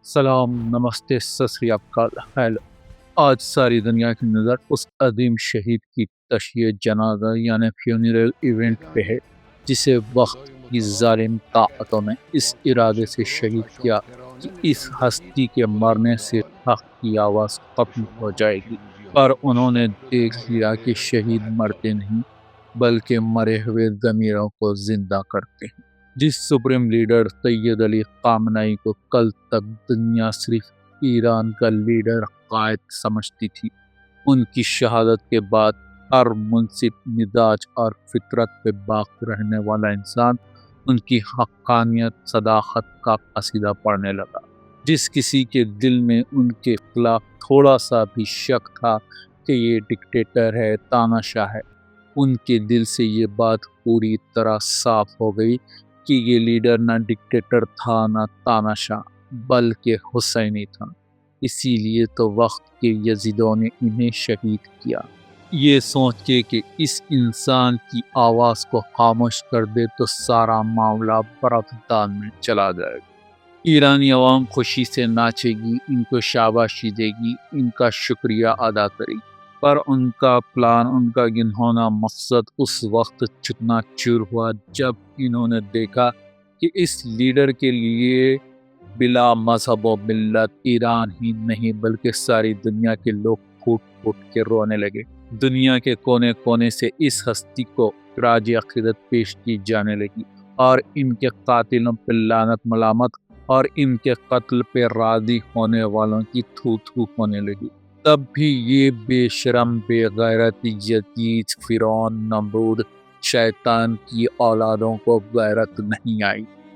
سلام، نمستے، ست سری اکال، ہیلو۔ آج ساری دنیا کی نظر اس عظیم شہید کی تشییع جنازہ یعنی فیونرل ایونٹ پہ ہے جسے وقت کی ظالم طاقتوں نے اس ارادے سے شہید کیا کہ اس ہستی کے مرنے سے حق کی آواز ختم ہو جائے گی، پر انہوں نے دیکھ لیا کہ شہید مرتے نہیں بلکہ مرے ہوئے ضمیروں کو زندہ کرتے ہیں۔ جس سپریم لیڈر سید علی خامنہئی کو کل تک دنیا صرف ایران کا لیڈر قائد سمجھتی تھی، ان کی شہادت کے بعد ہر منصف مزاج اور فطرت پہ باقی رہنے والا انسان ان کی حقانیت صداقت کا قصیدہ پڑھنے لگا۔ جس کسی کے دل میں ان کے خلاف تھوڑا سا بھی شک تھا کہ یہ ڈکٹیٹر ہے، تاناشاہ ہے، ان کے دل سے یہ بات پوری طرح صاف ہو گئی کہ یہ لیڈر نہ ڈکٹیٹر تھا نہ تاناشاہ بلکہ حسینی تھا۔ اسی لیے تو وقت کے یزیدوں نے انہیں شہید کیا، یہ سوچ کے کہ اس انسان کی آواز کو خاموش کر دے تو سارا معاملہ برافدان میں چلا جائے گا۔ ایرانی عوام خوشی سے ناچے گی، ان کو شاباشی دے گی، ان کا شکریہ ادا کرے گی، پر ان کا پلان، ان کا گنہونا مقصد اس وقت چکنا چور ہوا جب انہوں نے دیکھا کہ اس لیڈر کے لیے بلا مذہب و ملت ایران ہی نہیں بلکہ ساری دنیا کے لوگ پھوٹ پھوٹ کے رونے لگے۔ دنیا کے کونے کونے سے اس ہستی کو خراج عقیدت پیش کی جانے لگی اور ان کے قاتلوں پہ لعنت ملامت اور ان کے قتل پہ راضی ہونے والوں کی تھو تھو ہونے لگی۔ تب بھی یہ بے شرم، بے غیرت یزید، فرعون، نمرود، شیطان کی اولادوں کو غیرت نہیں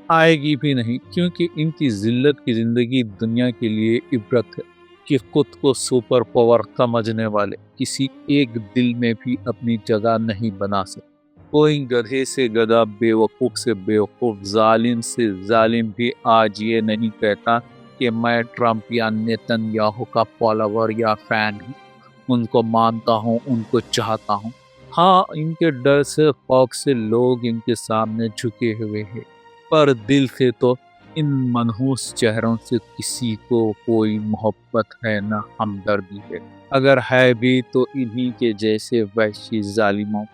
آئے گی بھی نہیں، کیونکہ ان کی ذلت کی زندگی دنیا کے لیے عبرت ہے کہ خود کو سپر پاور سمجھنے والے کسی ایک دل میں بھی اپنی جگہ نہیں بنا سکتے۔ کوئی گدھے سے گدھا، بیوقوف سے بیوقوف، ظالم سے ظالم بھی آج یہ نہیں کہتا کہ میں ٹرمپ یا نیتن یاہو کا فالوور یا فین ہوں، ان کو مانتا ہوں، ان کو چاہتا ہوں۔ ہاں، ان کے ڈر سے، خوف سے لوگ ان کے سامنے جھکے ہوئے ہیں، پر دل سے تو ان منحوس چہروں سے کسی کو کوئی محبت ہے نہ ہمدردی ہے، اگر ہے بھی تو انہی کے جیسے وحشی ظالموں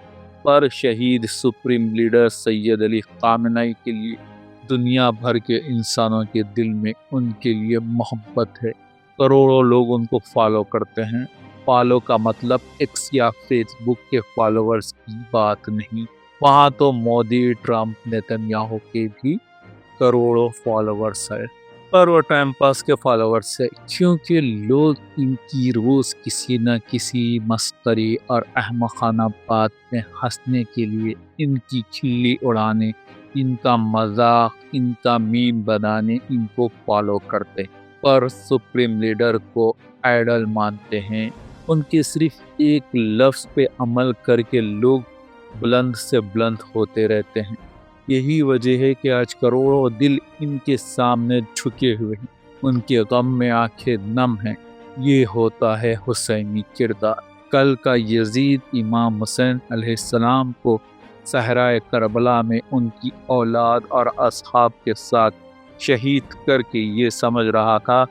پر۔ شہید سپریم لیڈر سید علی خامنہئی کے لیے دنیا بھر کے انسانوں کے دل میں ان کے لیے محبت ہے۔ کروڑوں لوگ ان کو فالو کرتے ہیں۔ فالو کا مطلب ایکس یا فیس بک کے فالوورز کی بات نہیں، وہاں تو مودی، ٹرمپ، نیتن یاہو کے بھی کروڑوں فالوورز ہیں، پر وہ ٹائم پاس کے فالوورز ہیں، کیونکہ لوگ ان کی روز کسی نہ کسی مسخرے اور احمقانہ بات میں ہنسنے کے لیے ان کی کھلی اڑانے، ان کا مذاق، ان کا میم بنانے ان کو فالو کرتے ہیں، پر سپریم لیڈر کو آئیڈل مانتے ہیں۔ ان کے صرف ایک لفظ پہ عمل کر کے لوگ بلند سے بلند ہوتے رہتے ہیں۔ یہی وجہ ہے کہ آج کروڑوں دل ان کے سامنے جھکے ہوئے ہیں، ان کے غم میں آنکھیں نم ہیں۔ یہ ہوتا ہے حسینی کردار۔ کل کا یزید امام حسین علیہ السلام کو صحرائے کربلا میں ان کی اولاد اور اصحاب کے ساتھ شہید کر کے یہ سمجھ رہا تھا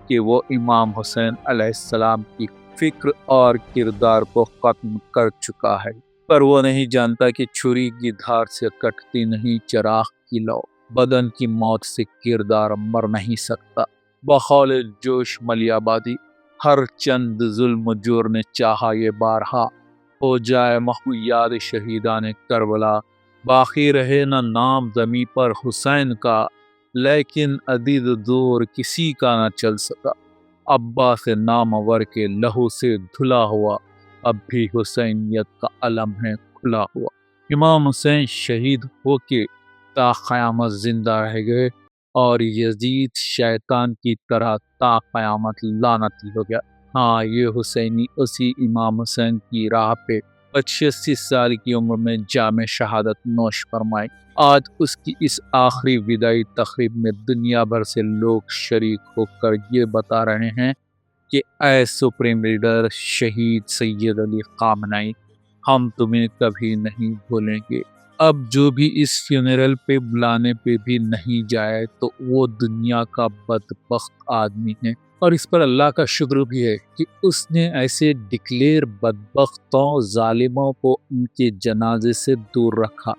کہ وہ امام حسین علیہ السلام کی فکر اور کردار کو ختم کر چکا ہے، پر وہ نہیں جانتا کہ چھری کی دھار سے کٹتی نہیں چراغ کی لو، بدن کی موت سے کردار مر نہیں سکتا۔ بقول جوش ملیابادی، ہر چند ظلم جور نے چاہا یہ بارہا، ہو جائے محو یاد شہیدان کربلا، باقی رہے نہ نام زمیں پر حسین کا، لیکن عدید دور کسی کا نہ چل سکا، عباس نامور کے لہو سے دھلا ہوا، اب بھی حسینیت کا علم ہے کھلا ہوا۔ امام حسین شہید ہو کے تا قیامت زندہ رہ گئے اور یزید شیطان کی طرح تا قیامت لعنتی ہو گیا۔ ہاں، یہ حسینی اسی امام حسین کی راہ پہ 85 سال کی عمر میں جام شہادت نوش فرمائے۔ آج اس کی اس آخری وداعی تقریب میں دنیا بھر سے لوگ شریک ہو کر یہ بتا رہے ہیں کہ اے سپریم لیڈر شہید سید علی خامنہئی، ہم تمہیں کبھی نہیں بھولیں گے۔ اب جو بھی اس فیونرل پہ بلانے پہ بھی نہیں جائے تو وہ دنیا کا بدبخت آدمی ہے، اور اس پر اللہ کا شکر بھی ہے کہ اس نے ایسے ڈکلیئر بدبختوں ظالموں کو ان کے جنازے سے دور رکھا۔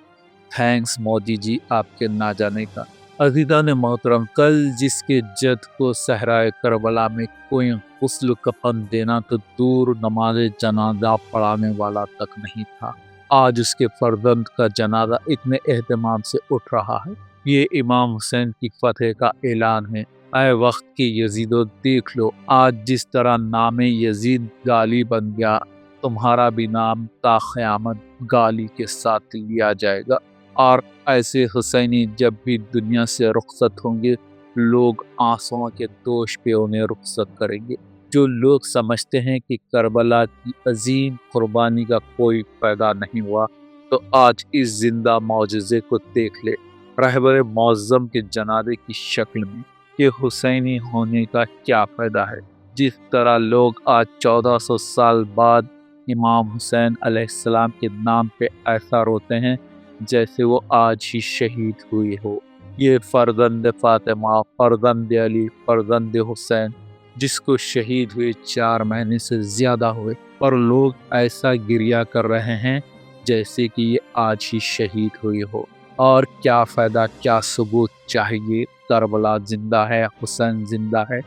تھینکس مودی جی آپ کے نہ جانے کا۔ عزیزان محترم، کل جس کے جد کو صحرائے کربلا میں کوئی غسل کفن دینا تو دور نماز جنازہ پڑھانے والا تک نہیں تھا، آج اس کے فرزند کا جنازہ اتنے اہتمام سے اٹھ رہا ہے۔ یہ امام حسین کی فتح کا اعلان ہے۔ اے وقت کی یزیدو، دیکھ لو آج جس طرح نام یزید گالی بن گیا، تمہارا بھی نام تا قیامت گالی کے ساتھ لیا جائے گا۔ اور ایسے حسینی جب بھی دنیا سے رخصت ہوں گے، لوگ آنسوؤں کے دوش پہ انہیں رخصت کریں گے۔ جو لوگ سمجھتے ہیں کہ کربلا کی عظیم قربانی کا کوئی فائدہ نہیں ہوا، تو آج اس زندہ معجزے کو دیکھ لے، رہبر معظم کے جنازے کی شکل میں، کہ حسینی ہونے کا کیا فائدہ ہے۔ جس طرح لوگ آج 1400 سال بعد امام حسین علیہ السلام کے نام پہ ایسا روتے ہیں جیسے وہ آج ہی شہید ہوئے ہو۔ یہ فرزند فاطمہ، فرزند علی، فرزند حسین، جس کو شہید ہوئے 4 مہینے سے زیادہ ہوئے، اور لوگ ایسا گریہ کر رہے ہیں جیسے کہ یہ آج ہی شہید ہوئی ہو۔ اور کیا فائدہ، کیا ثبوت چاہیے کربلا زندہ ہے، حسین زندہ ہے،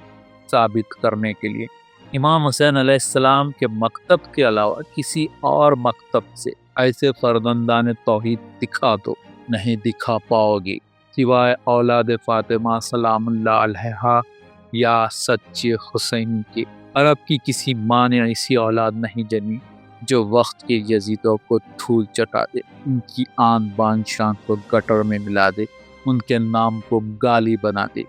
ثابت کرنے کے لیے؟ امام حسین علیہ السلام کے مکتب کے علاوہ کسی اور مکتب سے ایسے فرزندان توحید دکھا دو، نہیں دکھا پاؤ گی، سوائے اولاد فاطمہ سلام اللہ علیہا یا سچے حسینی کے۔ عرب کی کسی ماں نے ایسی اولاد نہیں جنی جو وقت کے یزیدوں کو دھول چٹا دے، ان کی آن بان شان کو گٹر میں ملا دے، ان کے نام کو گالی بنا دے۔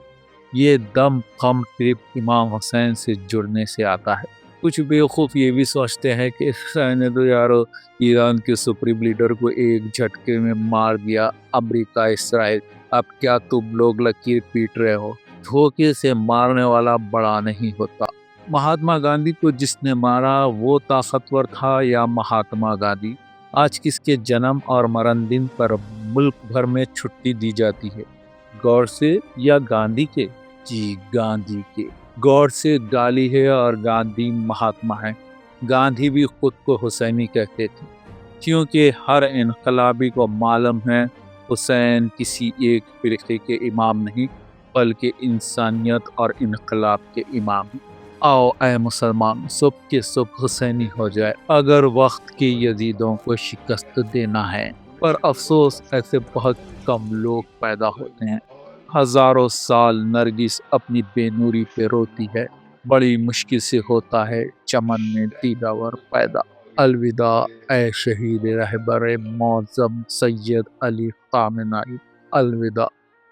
یہ دم غم صرف امام حسین سے جڑنے سے آتا ہے۔ کچھ بیوقوف یہ بھی سوچتے ہیں کہ حسین نے تو یارو ایران کے سپریم لیڈر کو ایک جھٹکے میں مار دیا، امریکہ اسرائیل، اب کیا تم لوگ لکیر پیٹ رہے ہو؟ دھوکے سے مارنے والا بڑا نہیں ہوتا۔ مہاتما گاندھی کو جس نے مارا وہ طاقتور تھا یا مہاتما گاندھی؟ آج کس کے جنم اور مرن دن پر ملک بھر میں چھٹی دی جاتی ہے؟ گور سے یا گاندھی کے؟ جی گاندھی کے۔ گور سے گالی ہے اور گاندھی مہاتما ہے۔ گاندھی بھی خود کو حسینی کہتے تھے، کیونکہ ہر انقلابی کو معلوم ہے حسین کسی ایک فرقے کے امام نہیں بلکہ انسانیت اور انقلاب کے امام ہیں۔ آؤ اے مسلمان، صبح کے صبح حسینی ہو جائے اگر وقت کے یزیدوں کو شکست دینا ہے۔ پر افسوس ایسے بہت کم لوگ پیدا ہوتے ہیں۔ ہزاروں سال نرگس اپنی بے نوری پہ روتی ہے، بڑی مشکل سے ہوتا ہے چمن میں دیداور پیدا۔ الوداع اے شہید رہبر معظم سید علی خامنہ ای، الوداع۔